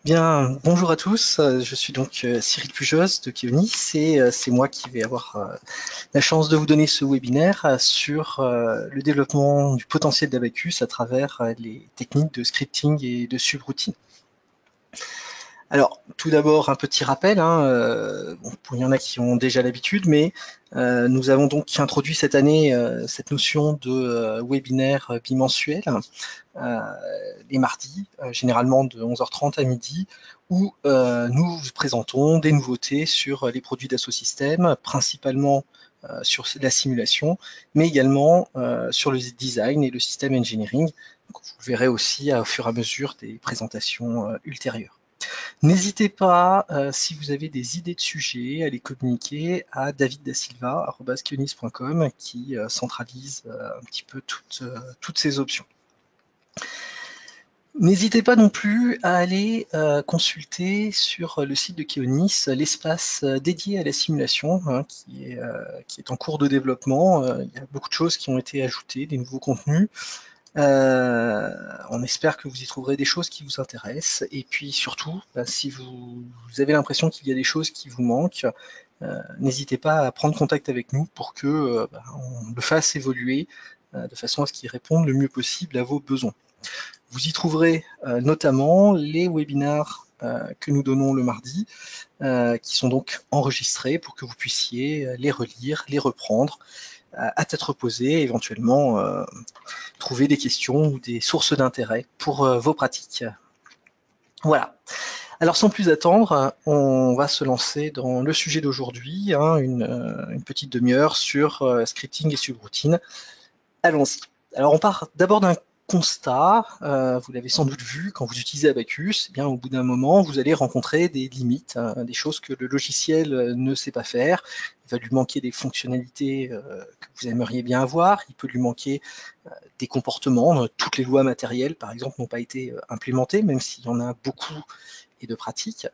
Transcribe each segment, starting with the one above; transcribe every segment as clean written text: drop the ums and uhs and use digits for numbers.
Bien, bonjour à tous, je suis donc Cyril Pujos de Keonis et c'est moi qui vais avoir la chance de vous donner ce webinaire sur le développement du potentiel d'Abacus à travers les techniques de scripting et de subroutine. Alors, tout d'abord, un petit rappel, bon, il y en a qui ont déjà l'habitude, mais nous avons donc introduit cette année cette notion de webinaire bimensuel, euh, les mardis, généralement de 11h30 à midi, où nous vous présentons des nouveautés sur les produits d'Assosystème, principalement sur la simulation, mais également sur le design et le système engineering. Donc, vous verrez aussi au fur et à mesure des présentations ultérieures. N'hésitez pas, si vous avez des idées de sujets, à les communiquer à daviddasilva@kionis.com qui centralise un petit peu toutes ces options. N'hésitez pas non plus à aller consulter sur le site de Keonis l'espace dédié à la simulation qui est en cours de développement. Il y a beaucoup de choses qui ont été ajoutées, des nouveaux contenus. On espère que vous y trouverez des choses qui vous intéressent. Et puis surtout, si vous avez l'impression qu'il y a des choses qui vous manquent, n'hésitez pas à prendre contact avec nous pour que on le fasse évoluer de façon à ce qu'il réponde le mieux possible à vos besoins. Vous y trouverez notamment les webinaires que nous donnons le mardi, qui sont donc enregistrés pour que vous puissiez les relire, les reprendre à tête reposée, et éventuellement trouver des questions ou des sources d'intérêt pour vos pratiques. Voilà. Alors sans plus attendre, on va se lancer dans le sujet d'aujourd'hui, une petite demi-heure sur scripting et subroutine. Allons-y. Alors on part d'abord d'un constat, vous l'avez sans doute vu quand vous utilisez Abacus, eh bien, au bout d'un moment vous allez rencontrer des limites, des choses que le logiciel ne sait pas faire. Il va lui manquer des fonctionnalités que vous aimeriez bien avoir, il peut lui manquer des comportements, toutes les lois matérielles par exemple n'ont pas été implémentées, même s'il y en a beaucoup et de pratiques.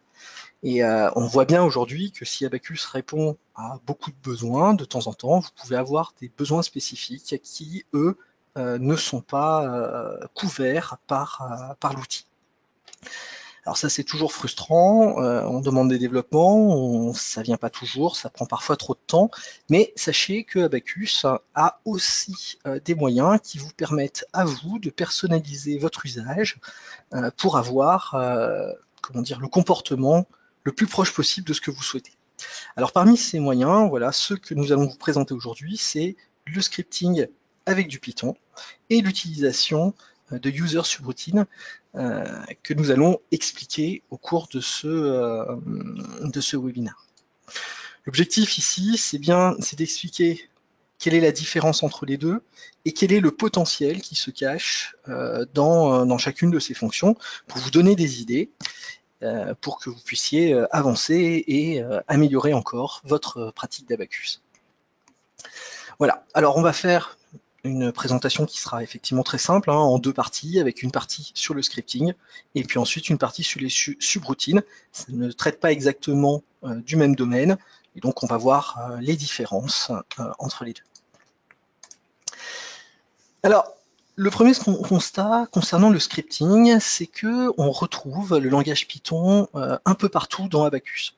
Et on voit bien aujourd'hui que si Abacus répond à beaucoup de besoins, de temps en temps, vous pouvez avoir des besoins spécifiques qui, eux, ne sont pas couverts par l'outil. Alors ça, c'est toujours frustrant, on demande des développements, ça vient pas toujours, ça prend parfois trop de temps, mais sachez que Abacus a aussi des moyens qui vous permettent à vous de personnaliser votre usage pour avoir comment dire, le comportement le plus proche possible de ce que vous souhaitez. Alors parmi ces moyens, voilà, ceux que nous allons vous présenter aujourd'hui, c'est le scripting avec du Python et l'utilisation de user subroutine que nous allons expliquer au cours de ce webinaire. L'objectif ici, c'est d'expliquer quelle est la différence entre les deux et quel est le potentiel qui se cache dans chacune de ces fonctions pour vous donner des idées pour que vous puissiez avancer et améliorer encore votre pratique d'Abacus. Voilà, alors on va faire une présentation qui sera effectivement très simple, en deux parties, avec une partie sur le scripting et puis ensuite une partie sur les subroutines. Ça ne traite pas exactement du même domaine, et donc on va voir les différences entre les deux. Alors, le premier constat concernant le scripting, c'est que on retrouve le langage Python un peu partout dans Abacus.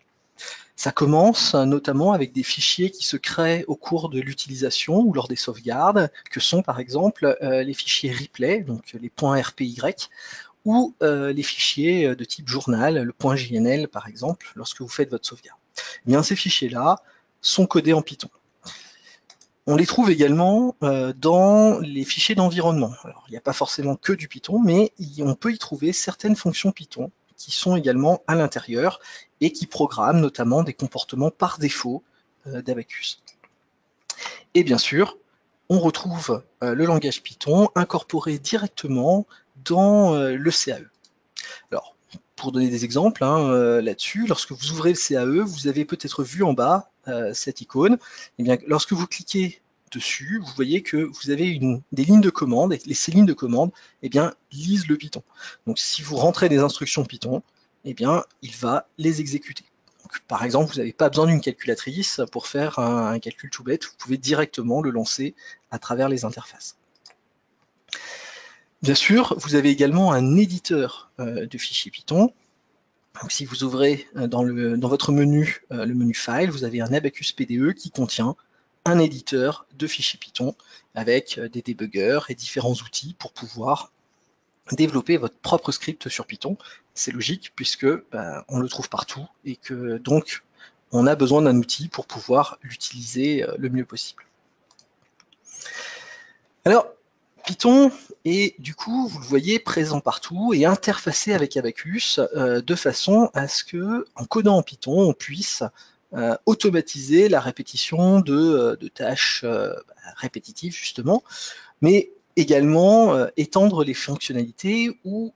Ça commence notamment avec des fichiers qui se créent au cours de l'utilisation ou lors des sauvegardes, que sont par exemple les fichiers replay, donc les .rpy, ou les fichiers de type journal, le .jnl par exemple, lorsque vous faites votre sauvegarde. Eh bien, ces fichiers-là sont codés en Python. On les trouve également dans les fichiers d'environnement. Alors, il n'y a pas forcément que du Python, mais on peut y trouver certaines fonctions Python qui sont également à l'intérieur et qui programment notamment des comportements par défaut d'Abacus. Et bien sûr, on retrouve le langage Python incorporé directement dans le CAE. Alors, pour donner des exemples là-dessus, lorsque vous ouvrez le CAE, vous avez peut-être vu en bas cette icône. Et bien, lorsque vous cliquez dessus, vous voyez que vous avez des lignes de commande, et ces lignes de commande lisent le Python. Donc si vous rentrez des instructions Python, il va les exécuter. Donc, par exemple, vous n'avez pas besoin d'une calculatrice pour faire un calcul tout bête, vous pouvez directement le lancer à travers les interfaces. Bien sûr, vous avez également un éditeur de fichiers Python Donc, si vous ouvrez dans votre menu, le menu File, vous avez un Abacus PDE qui contient un éditeur de fichiers Python avec des débuggers et différents outils pour pouvoir développer votre propre script sur Python. C'est logique puisque on le trouve partout et que donc on a besoin d'un outil pour pouvoir l'utiliser le mieux possible. Alors, Python est du coup, vous le voyez, présent partout et interfacé avec Abacus de façon à ce que, en codant en Python, on puisse automatiser la répétition de tâches répétitives justement, mais également étendre les fonctionnalités ou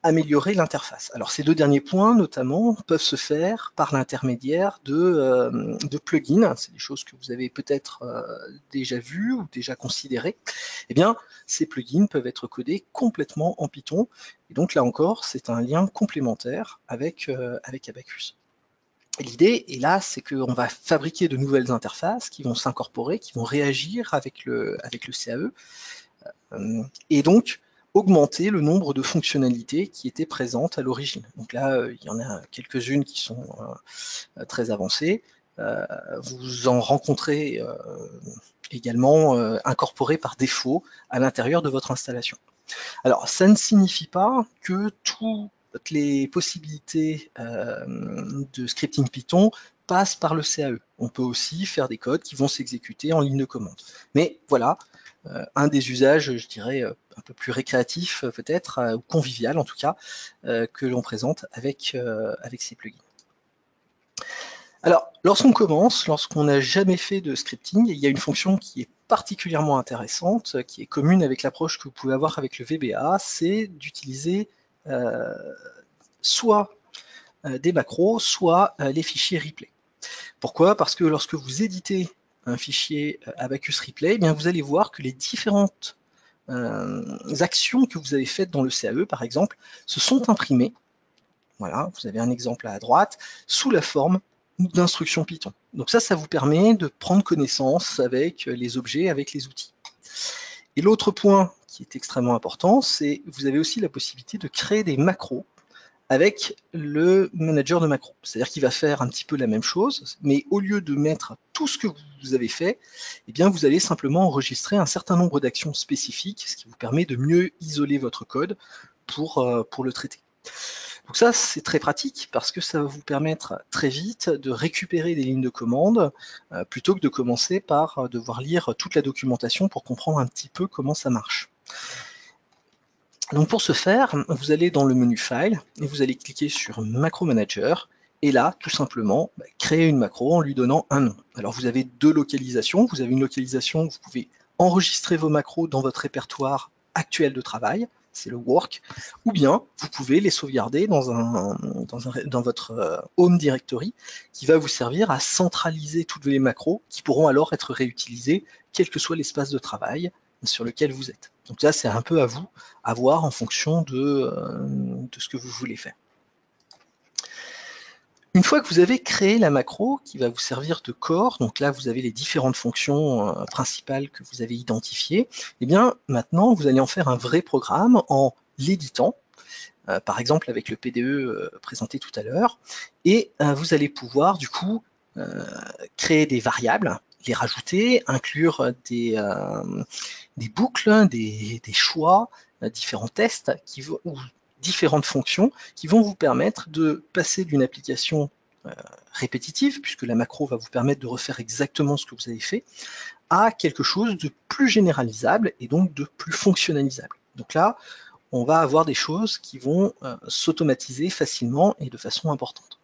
améliorer l'interface. Alors ces deux derniers points notamment peuvent se faire par l'intermédiaire de plugins, c'est des choses que vous avez peut-être déjà vues ou déjà considérées. Eh bien, ces plugins peuvent être codés complètement en Python, et donc là encore, c'est un lien complémentaire avec Abacus. L'idée, et là, c'est qu'on va fabriquer de nouvelles interfaces qui vont s'incorporer, qui vont réagir avec le CAE, et donc augmenter le nombre de fonctionnalités qui étaient présentes à l'origine. Donc là, il y en a quelques-unes qui sont très avancées. Vous en rencontrez également incorporées par défaut à l'intérieur de votre installation. Alors, ça ne signifie pas que toutes les possibilités de scripting Python passent par le CAE. On peut aussi faire des codes qui vont s'exécuter en ligne de commande. Mais voilà, un des usages, je dirais, un peu plus récréatif peut-être, ou convivial en tout cas, que l'on présente avec ces plugins. Alors, lorsqu'on commence, lorsqu'on n'a jamais fait de scripting, il y a une fonction qui est particulièrement intéressante, qui est commune avec l'approche que vous pouvez avoir avec le VBA, c'est d'utiliser soit des macros, soit les fichiers replay. Pourquoi? Parce que lorsque vous éditez un fichier Abacus Replay, eh bien vous allez voir que les différentes actions que vous avez faites dans le CAE, par exemple, se sont imprimées. Voilà, vous avez un exemple à droite, sous la forme d'instructions Python. Donc ça vous permet de prendre connaissance avec les objets, avec les outils. Et l'autre point qui est extrêmement important, c'est que vous avez aussi la possibilité de créer des macros avec le manager de macros. C'est-à-dire qu'il va faire un petit peu la même chose, mais au lieu de mettre tout ce que vous avez fait, eh bien vous allez simplement enregistrer un certain nombre d'actions spécifiques, ce qui vous permet de mieux isoler votre code pour le traiter. Donc ça, c'est très pratique parce que ça va vous permettre très vite de récupérer des lignes de commande plutôt que de commencer par devoir lire toute la documentation pour comprendre un petit peu comment ça marche. Donc pour ce faire, vous allez dans le menu File et vous allez cliquer sur Macro Manager et là, tout simplement, créer une macro en lui donnant un nom. Alors vous avez deux localisations. Vous avez une localisation où vous pouvez enregistrer vos macros dans votre répertoire actuel de travail, c'est le work, ou bien vous pouvez les sauvegarder dans votre home directory qui va vous servir à centraliser toutes les macros qui pourront alors être réutilisées quel que soit l'espace de travail sur lequel vous êtes. Donc là, c'est un peu à vous à voir en fonction de ce que vous voulez faire. Une fois que vous avez créé la macro qui va vous servir de corps, donc là vous avez les différentes fonctions principales que vous avez identifiées, et bien maintenant vous allez en faire un vrai programme en l'éditant, par exemple avec le PDE présenté tout à l'heure, et vous allez pouvoir du coup créer des variables, les rajouter, inclure des boucles, des choix, différents tests ou différentes fonctions qui vont vous permettre de passer d'une application répétitive, puisque la macro va vous permettre de refaire exactement ce que vous avez fait, à quelque chose de plus généralisable et donc de plus fonctionnalisable. Donc là, on va avoir des choses qui vont s'automatiser facilement et de façon importante.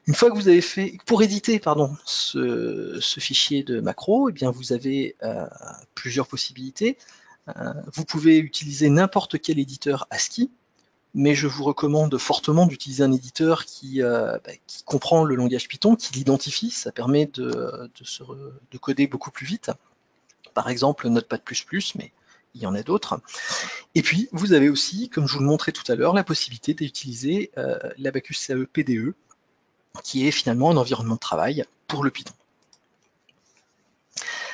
Une fois que vous avez fait, pour éditer ce fichier de macro, eh bien vous avez plusieurs possibilités. Vous pouvez utiliser n'importe quel éditeur ASCII, mais je vous recommande fortement d'utiliser un éditeur qui comprend le langage Python, qui l'identifie, ça permet de coder beaucoup plus vite. Par exemple, Notepad++, mais il y en a d'autres. Et puis, vous avez aussi, comme je vous le montrais tout à l'heure, la possibilité d'utiliser l'Abacus CAE PDE, qui est finalement un environnement de travail pour le Python.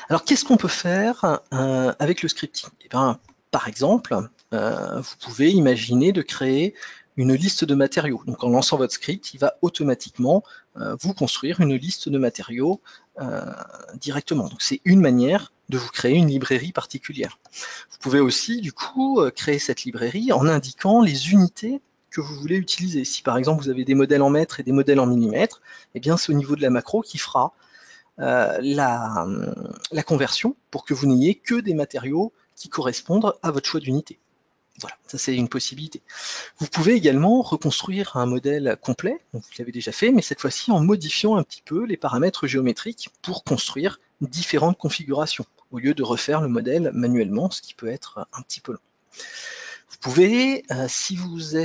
Alors, qu'est-ce qu'on peut faire avec le scripting? Eh bien, par exemple, vous pouvez imaginer de créer une liste de matériaux. Donc en lançant votre script, il va automatiquement vous construire une liste de matériaux directement. Donc c'est une manière de vous créer une librairie particulière. Vous pouvez aussi, du coup, créer cette librairie en indiquant les unités que vous voulez utiliser. Si par exemple vous avez des modèles en mètres et des modèles en millimètres, eh bien c'est au niveau de la macro qui fera la conversion pour que vous n'ayez que des matériaux qui correspondent à votre choix d'unité. Voilà, ça c'est une possibilité. Vous pouvez également reconstruire un modèle complet, donc vous l'avez déjà fait, mais cette fois-ci en modifiant un petit peu les paramètres géométriques pour construire différentes configurations, au lieu de refaire le modèle manuellement, ce qui peut être un petit peu long. Vous pouvez, si vous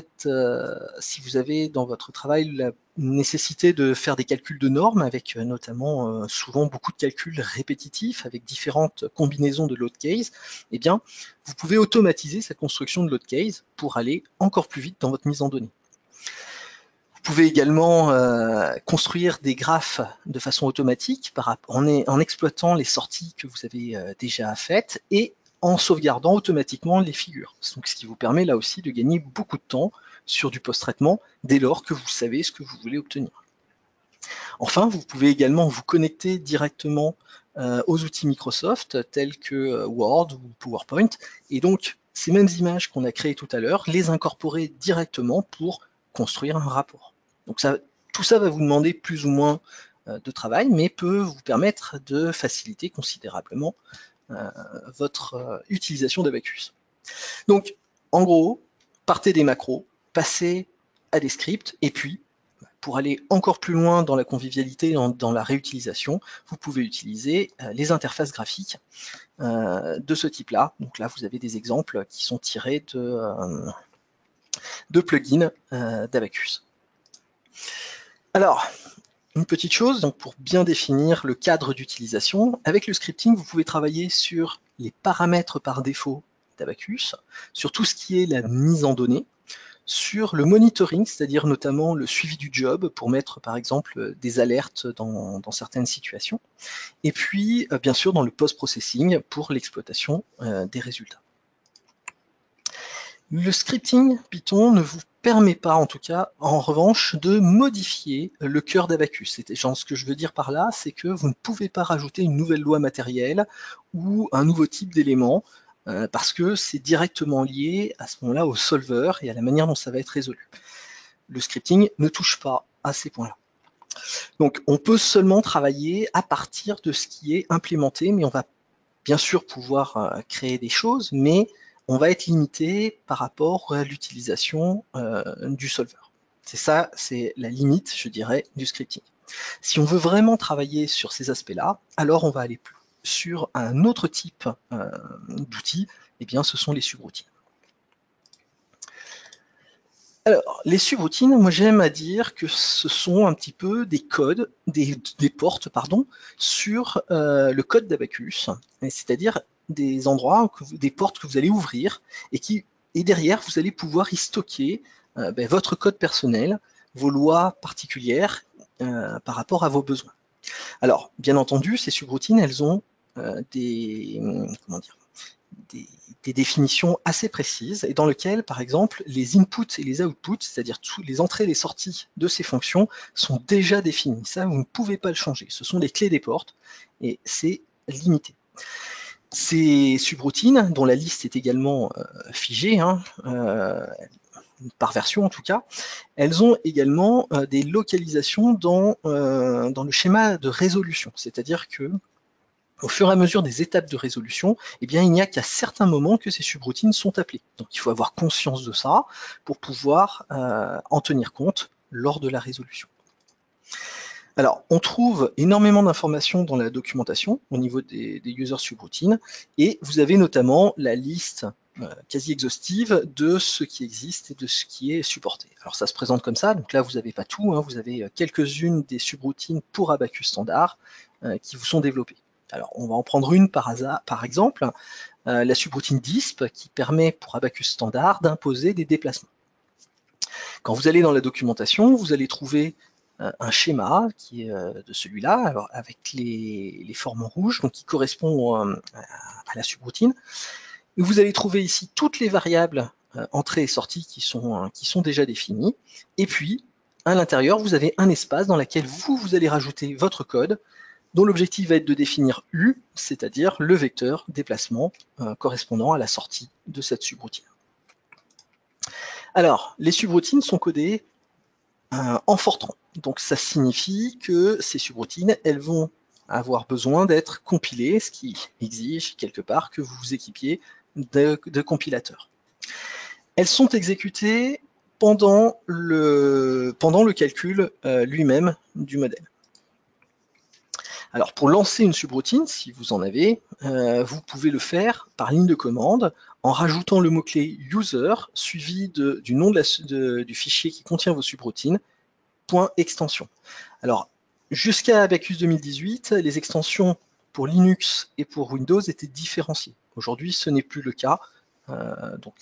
avez dans votre travail la nécessité de faire des calculs de normes, avec notamment souvent beaucoup de calculs répétitifs, avec différentes combinaisons de load case, eh bien, vous pouvez automatiser cette construction de load case pour aller encore plus vite dans votre mise en données. Vous pouvez également construire des graphes de façon automatique en exploitant les sorties que vous avez déjà faites et en sauvegardant automatiquement les figures. Donc, ce qui vous permet là aussi de gagner beaucoup de temps sur du post-traitement dès lors que vous savez ce que vous voulez obtenir. Enfin, vous pouvez également vous connecter directement aux outils Microsoft tels que Word ou PowerPoint et donc ces mêmes images qu'on a créées tout à l'heure, les incorporer directement pour construire un rapport. Donc tout ça va vous demander plus ou moins de travail, mais peut vous permettre de faciliter considérablement votre utilisation d'Abacus. Donc, en gros, partez des macros, passez à des scripts, et puis, pour aller encore plus loin dans la convivialité, dans la réutilisation, vous pouvez utiliser les interfaces graphiques de ce type-là. Donc là, vous avez des exemples qui sont tirés de plugins d'Abacus. Alors, une petite chose, donc pour bien définir le cadre d'utilisation, avec le scripting, vous pouvez travailler sur les paramètres par défaut d'Abacus, sur tout ce qui est la mise en données, sur le monitoring, c'est-à-dire notamment le suivi du job pour mettre par exemple des alertes dans certaines situations, et puis bien sûr dans le post-processing pour l'exploitation des résultats. Le scripting Python ne vous permet pas, en tout cas, en revanche, de modifier le cœur d'Abacus. Ce que je veux dire par là, c'est que vous ne pouvez pas rajouter une nouvelle loi matérielle ou un nouveau type d'élément parce que c'est directement lié à ce moment-là au solver et à la manière dont ça va être résolu. Le scripting ne touche pas à ces points-là. Donc, on peut seulement travailler à partir de ce qui est implémenté, mais on va bien sûr pouvoir créer des choses, mais on va être limité par rapport à l'utilisation du solver. C'est ça, c'est la limite, je dirais, du scripting. Si on veut vraiment travailler sur ces aspects-là, alors on va aller sur un autre type d'outils, et bien ce sont les subroutines. Alors, les subroutines, moi j'aime à dire que ce sont un petit peu des codes, des portes, pardon, sur le code d'Abacus, c'est-à-dire des endroits, des portes que vous allez ouvrir et derrière vous allez pouvoir y stocker votre code personnel, vos lois particulières par rapport à vos besoins. Alors, bien entendu, ces subroutines, elles ont des définitions assez précises et dans lesquelles, par exemple, les inputs et les outputs, c'est-à-dire les entrées et les sorties de ces fonctions, sont déjà définies. Ça, vous ne pouvez pas le changer. Ce sont les clés des portes et c'est limité. Ces subroutines, dont la liste est également figée, par version en tout cas, elles ont également des localisations dans le schéma de résolution, c'est-à-dire que au fur et à mesure des étapes de résolution, eh bien, il n'y a qu'à certains moments que ces subroutines sont appelées. Donc il faut avoir conscience de ça pour pouvoir en tenir compte lors de la résolution. Alors, on trouve énormément d'informations dans la documentation au niveau des user subroutines et vous avez notamment la liste quasi exhaustive de ce qui existe et de ce qui est supporté. Alors ça se présente comme ça, donc là vous n'avez pas tout, vous avez quelques-unes des subroutines pour Abacus standard qui vous sont développées. Alors on va en prendre une par exemple, la subroutine DISP qui permet pour Abacus standard d'imposer des déplacements. Quand vous allez dans la documentation, vous allez trouver un schéma qui est de celui-là, avec les formes en rouge, donc qui correspond à la subroutine. Vous allez trouver ici toutes les variables entrées et sorties qui sont déjà définies. Et puis, à l'intérieur, vous avez un espace dans lequel vous allez rajouter votre code, dont l'objectif va être de définir U, c'est-à-dire le vecteur déplacement correspondant à la sortie de cette subroutine. Alors, les subroutines sont codées en Fortran. Donc ça signifie que ces subroutines, elles vont avoir besoin d'être compilées, ce qui exige quelque part que vous vous équipiez de compilateurs. Elles sont exécutées pendant le calcul lui-même du modèle. Alors pour lancer une subroutine, si vous en avez, vous pouvez le faire par ligne de commande en rajoutant le mot-clé user suivi du nom du fichier qui contient vos subroutines, .extension. Alors jusqu'à Abacus 2018, les extensions pour Linux et pour Windows étaient différenciées. Aujourd'hui, ce n'est plus le cas, donc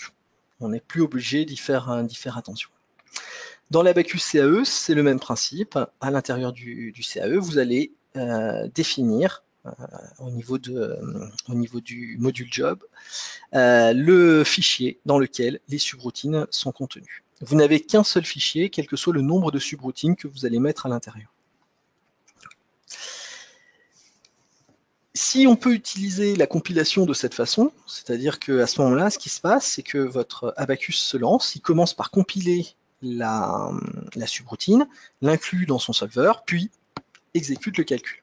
on n'est plus obligé d'y faire attention. Dans l'Abacus CAE, c'est le même principe. À l'intérieur du CAE, vous allez définir au niveau du module job le fichier dans lequel les subroutines sont contenues. Vous n'avez qu'un seul fichier, quel que soit le nombre de subroutines que vous allez mettre à l'intérieur. Si on peut utiliser la compilation de cette façon, c'est-à-dire qu'à ce moment-là, ce qui se passe, c'est que votre Abacus se lance, il commence par compiler la subroutine, l'inclut dans son solver, puis exécute le calcul.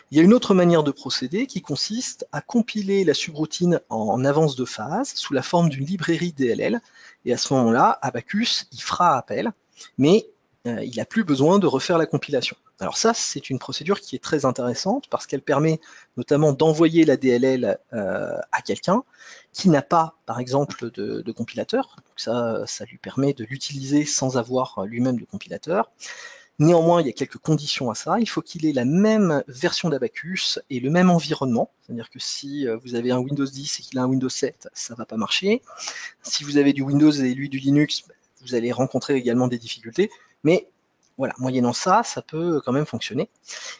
Il y a une autre manière de procéder qui consiste à compiler la subroutine en avance de phase sous la forme d'une librairie DLL, et à ce moment-là, Abacus y fera appel, mais il n'a plus besoin de refaire la compilation. Alors ça, c'est une procédure qui est très intéressante parce qu'elle permet notamment d'envoyer la DLL à quelqu'un qui n'a pas, par exemple, de compilateur. Donc ça lui permet de l'utiliser sans avoir lui-même de compilateur. Néanmoins, il y a quelques conditions à ça. Il faut qu'il ait la même version d'Abacus et le même environnement. C'est-à-dire que si vous avez un Windows 10 et qu'il a un Windows 7, ça ne va pas marcher. Si vous avez du Windows et lui du Linux, vous allez rencontrer également des difficultés. Mais voilà, moyennant ça, ça peut quand même fonctionner.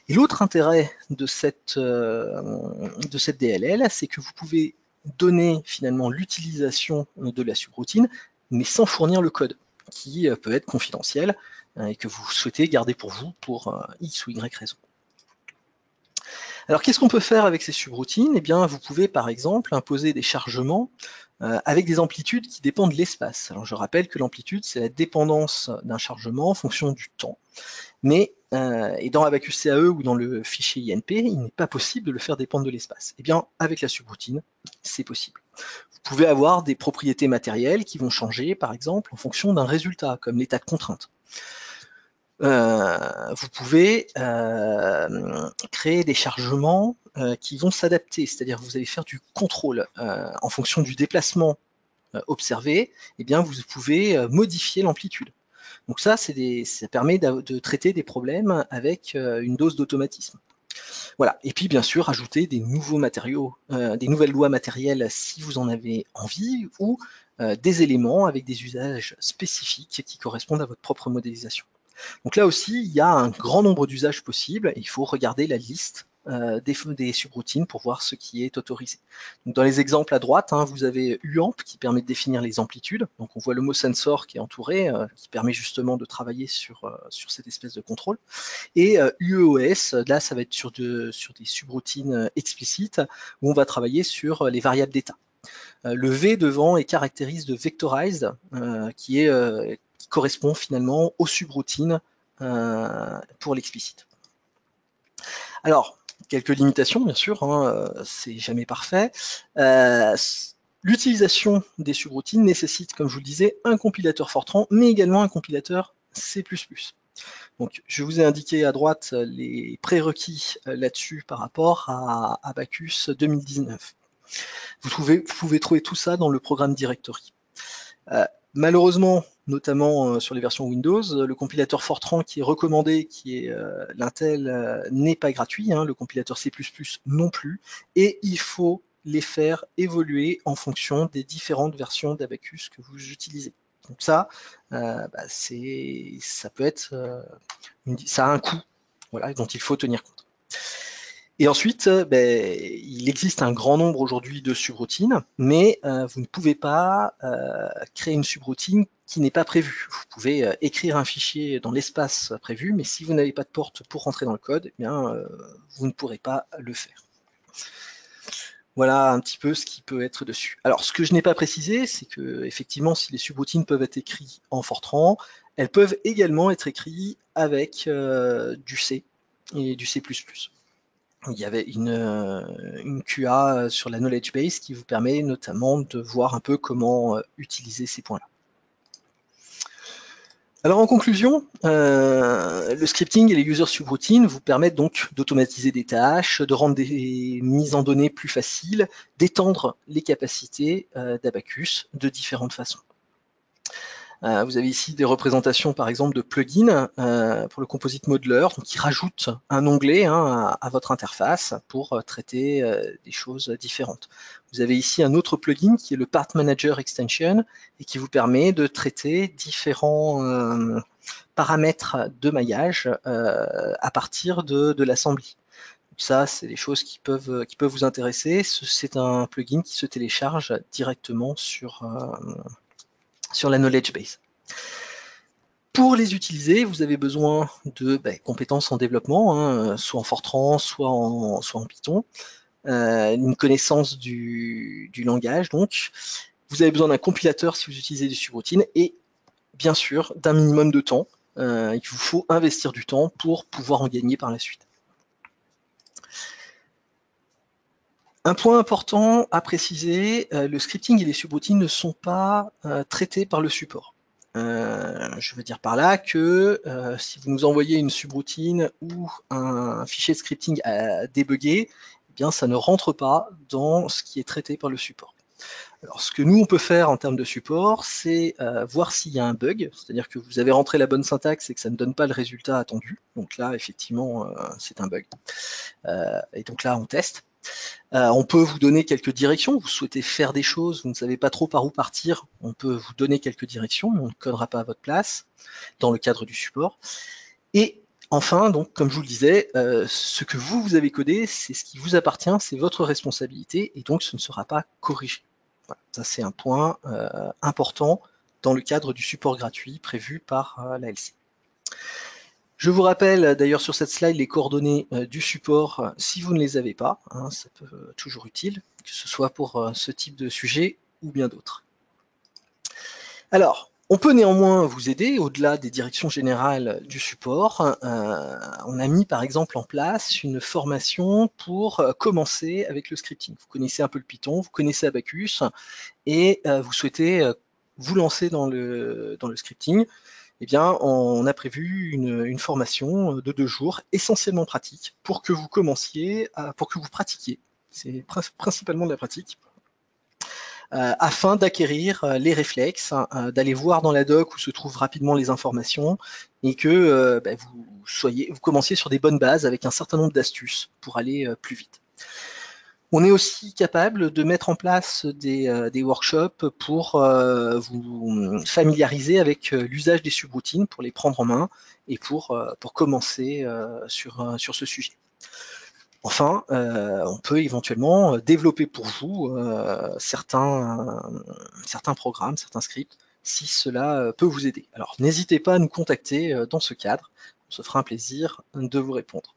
Et l'autre intérêt de cette DLL, c'est que vous pouvez donner finalement l'utilisation de la subroutine, mais sans fournir le code, qui peut être confidentiel et que vous souhaitez garder pour vous pour X ou Y raison. Alors qu'est-ce qu'on peut faire avec ces subroutines? Eh bien, vous pouvez par exemple imposer des chargements avec des amplitudes qui dépendent de l'espace. Alors je rappelle que l'amplitude, c'est la dépendance d'un chargement en fonction du temps. Mais et dans Abacus CAE ou dans le fichier INP, il n'est pas possible de le faire dépendre de l'espace. Eh bien, avec la subroutine, c'est possible. Vous pouvez avoir des propriétés matérielles qui vont changer, par exemple, en fonction d'un résultat, comme l'état de contrainte. Vous pouvez créer des chargements qui vont s'adapter, c'est-à-dire que vous allez faire du contrôle en fonction du déplacement observé, eh bien vous pouvez modifier l'amplitude. Donc ça permet de traiter des problèmes avec une dose d'automatisme. Voilà. Et puis bien sûr, ajouter des nouveaux matériaux, des nouvelles lois matérielles si vous en avez envie, ou des éléments avec des usages spécifiques qui correspondent à votre propre modélisation. Donc là aussi, il y a un grand nombre d'usages possibles. Il faut regarder la liste des subroutines pour voir ce qui est autorisé. Donc dans les exemples à droite, vous avez UAMP qui permet de définir les amplitudes. Donc on voit le mot sensor qui est entouré, qui permet justement de travailler sur cette espèce de contrôle. Et UEOS, là ça va être sur des subroutines explicites où on va travailler sur les variables d'état. Le V devant est caractérise de vectorized, qui correspond finalement aux subroutines pour l'explicite. Alors, quelques limitations, bien sûr, c'est jamais parfait. L'utilisation des subroutines nécessite, comme je vous le disais, un compilateur Fortran, mais également un compilateur C++. Donc, je vous ai indiqué à droite les prérequis là-dessus par rapport à Abacus 2019. Vous pouvez trouver tout ça dans le programme Directory. Malheureusement, notamment sur les versions Windows, le compilateur Fortran qui est recommandé, qui est l'Intel, n'est pas gratuit, le compilateur C++ non plus, et il faut les faire évoluer en fonction des différentes versions d'Abacus que vous utilisez. Donc ça, ça peut être, ça a un coût, voilà, dont il faut tenir compte. Et ensuite, il existe un grand nombre aujourd'hui de subroutines, mais vous ne pouvez pas créer une subroutine qui n'est pas prévue. Vous pouvez écrire un fichier dans l'espace prévu, mais si vous n'avez pas de porte pour rentrer dans le code, eh bien, vous ne pourrez pas le faire. Voilà un petit peu ce qui peut être dessus. Alors, ce que je n'ai pas précisé, c'est que effectivement, si les subroutines peuvent être écrites en Fortran, elles peuvent également être écrites avec du C et du C++. Il y avait une QA sur la knowledge base qui vous permet notamment de voir un peu comment utiliser ces points-là. Alors en conclusion, le scripting et les user subroutines vous permettent donc d'automatiser des tâches, de rendre des mises en données plus faciles, d'étendre les capacités d'Abacus de différentes façons. Vous avez ici des représentations par exemple de plugins pour le Composite Modeler, donc qui rajoutent un onglet à votre interface pour traiter des choses différentes. Vous avez ici un autre plugin qui est le Part Manager Extension et qui vous permet de traiter différents paramètres de maillage à partir de l'assembly. Ça, c'est des choses qui peuvent vous intéresser. C'est un plugin qui se télécharge directement sur la knowledge base. Pour les utiliser, vous avez besoin de compétences en développement, soit en Fortran, soit en Python, une connaissance du langage. Donc, vous avez besoin d'un compilateur si vous utilisez des subroutines et bien sûr d'un minimum de temps. Il vous faut investir du temps pour pouvoir en gagner par la suite. Un point important à préciser, le scripting et les subroutines ne sont pas traités par le support. Je veux dire par là que si vous nous envoyez une subroutine ou un fichier de scripting à débugger, eh bien ça ne rentre pas dans ce qui est traité par le support. Alors ce que nous on peut faire en termes de support, c'est voir s'il y a un bug, c'est-à-dire que vous avez rentré la bonne syntaxe et que ça ne donne pas le résultat attendu. Donc là effectivement c'est un bug. Et donc là on teste. On peut vous donner quelques directions, vous souhaitez faire des choses, vous ne savez pas trop par où partir, on peut vous donner quelques directions, mais on ne codera pas à votre place dans le cadre du support. Et enfin, donc, comme je vous le disais, ce que vous avez codé, c'est ce qui vous appartient, c'est votre responsabilité, et donc ce ne sera pas corrigé. Voilà, ça c'est un point important dans le cadre du support gratuit prévu par l'ALC. Je vous rappelle d'ailleurs sur cette slide les coordonnées du support si vous ne les avez pas, ça peut être toujours utile, que ce soit pour ce type de sujet ou bien d'autres. Alors, on peut néanmoins vous aider au-delà des directions générales du support. On a mis par exemple en place une formation pour commencer avec le scripting. Vous connaissez un peu le Python, vous connaissez Abacus et vous souhaitez vous lancer dans le scripting. Eh bien, on a prévu une formation de 2 jours, essentiellement pratique, pour que vous commenciez, pour que vous pratiquiez. C'est principalement de la pratique. Afin d'acquérir les réflexes, d'aller voir dans la doc où se trouvent rapidement les informations et que vous commenciez sur des bonnes bases avec un certain nombre d'astuces pour aller plus vite. On est aussi capable de mettre en place des workshops pour vous familiariser avec l'usage des subroutines, pour les prendre en main et pour commencer sur ce sujet. Enfin, on peut éventuellement développer pour vous certains programmes, certains scripts, si cela peut vous aider. Alors n'hésitez pas à nous contacter dans ce cadre, on se fera un plaisir de vous répondre.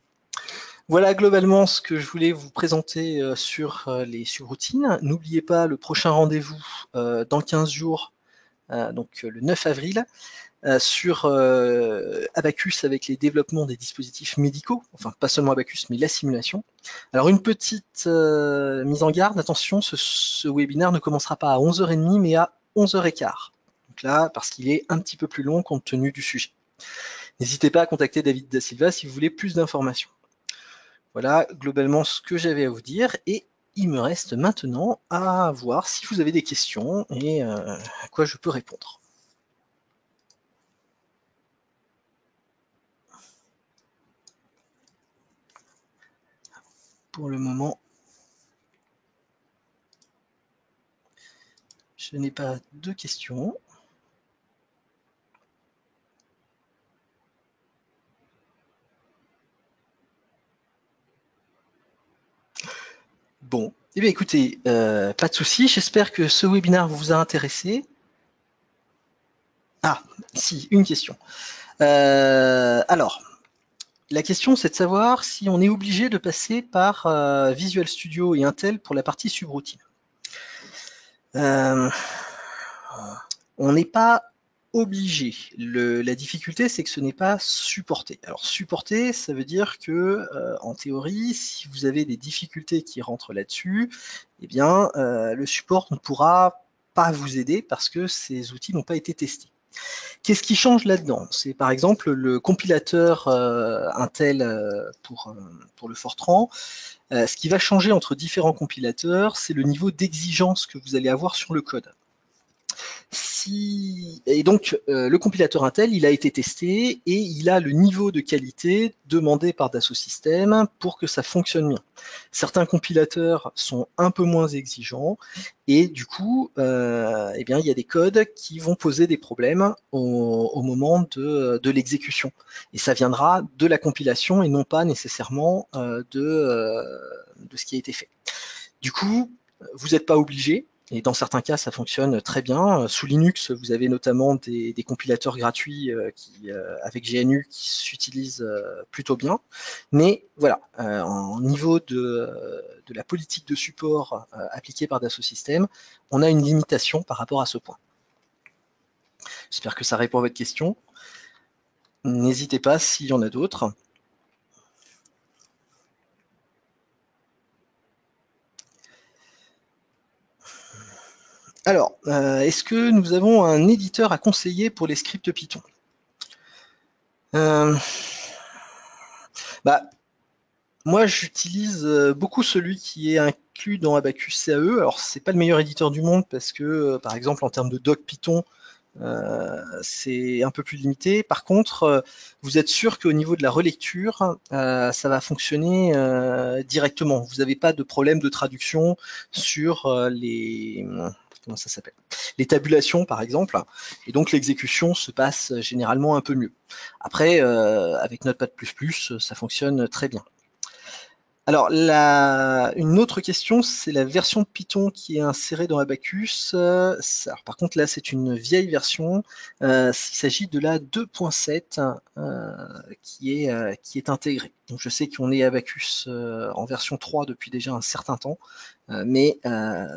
Voilà globalement ce que je voulais vous présenter sur les subroutines. N'oubliez pas le prochain rendez-vous dans 15 jours, donc le 9 avril, sur Abacus avec les développements des dispositifs médicaux, enfin pas seulement Abacus mais la simulation. Alors une petite mise en garde, attention, ce webinaire ne commencera pas à 11h30 mais à 11h15. Donc là, parce qu'il est un petit peu plus long compte tenu du sujet. N'hésitez pas à contacter David Da Silva si vous voulez plus d'informations. Voilà globalement ce que j'avais à vous dire et il me reste maintenant à voir si vous avez des questions et à quoi je peux répondre. Pour le moment, je n'ai pas de questions. Bon, eh bien écoutez, pas de souci. J'espère que ce webinaire vous a intéressé. Ah, si, une question. Alors, la question c'est de savoir si on est obligé de passer par Visual Studio et Intel pour la partie subroutine. Euh, on n'est pas obligé. La difficulté, c'est que ce n'est pas supporté. Alors supporté, ça veut dire que, en théorie, si vous avez des difficultés qui rentrent là-dessus, eh bien, le support ne pourra pas vous aider parce que ces outils n'ont pas été testés. Qu'est-ce qui change là-dedans? C'est par exemple le compilateur Intel pour le Fortran. Ce qui va changer entre différents compilateurs, c'est le niveau d'exigence que vous allez avoir sur le code. Et donc, le compilateur Intel, il a été testé et il a le niveau de qualité demandé par Dassault Systèmes pour que ça fonctionne bien. Certains compilateurs sont un peu moins exigeants et du coup, eh bien, il y a des codes qui vont poser des problèmes au moment de l'exécution. Et ça viendra de la compilation et non pas nécessairement de ce qui a été fait. Du coup, vous n'êtes pas obligé, et dans certains cas, ça fonctionne très bien. Sous Linux, vous avez notamment des compilateurs gratuits avec GNU qui s'utilisent plutôt bien. Mais voilà, en niveau de la politique de support appliquée par Dassault Systèmes, on a une limitation par rapport à ce point. J'espère que ça répond à votre question. N'hésitez pas s'il y en a d'autres. Alors, est-ce que nous avons un éditeur à conseiller pour les scripts Python? Bah, moi, j'utilise beaucoup celui qui est inclus dans Abacus CAE. Alors, c'est pas le meilleur éditeur du monde parce que, par exemple, en termes de doc Python, c'est un peu plus limité. Par contre, vous êtes sûr qu'au niveau de la relecture, ça va fonctionner directement. Vous n'avez pas de problème de traduction sur comment ça s'appelle, les tabulations, par exemple. Et donc, l'exécution se passe généralement un peu mieux. Après, avec Notepad++, ça fonctionne très bien. Alors, une autre question, c'est la version de Python qui est insérée dans Abacus. Alors, par contre, là, c'est une vieille version. Il s'agit de la 2.7 qui est intégrée. Donc, je sais qu'on est Abacus en version 3 depuis déjà un certain temps, mais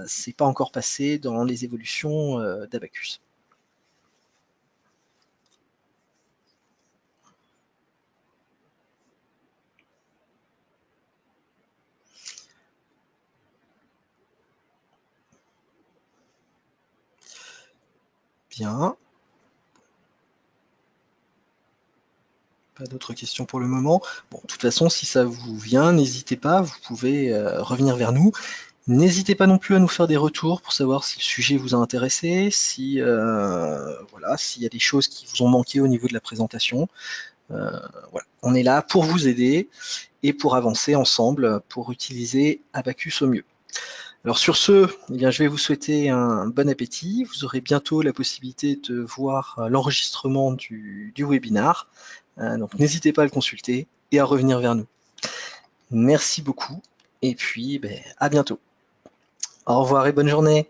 c'est pas encore passé dans les évolutions d'Abacus. Bien. Pas d'autres questions pour le moment. Bon, de toute façon, si ça vous vient, n'hésitez pas, vous pouvez revenir vers nous. N'hésitez pas non plus à nous faire des retours pour savoir si le sujet vous a intéressé, si voilà, s'il y a des choses qui vous ont manqué au niveau de la présentation. Voilà. On est là pour vous aider et pour avancer ensemble pour utiliser Abacus au mieux. Alors sur ce, eh bien, je vais vous souhaiter un bon appétit. Vous aurez bientôt la possibilité de voir l'enregistrement du webinar. Donc n'hésitez pas à le consulter et à revenir vers nous. Merci beaucoup et puis à bientôt. Au revoir et bonne journée.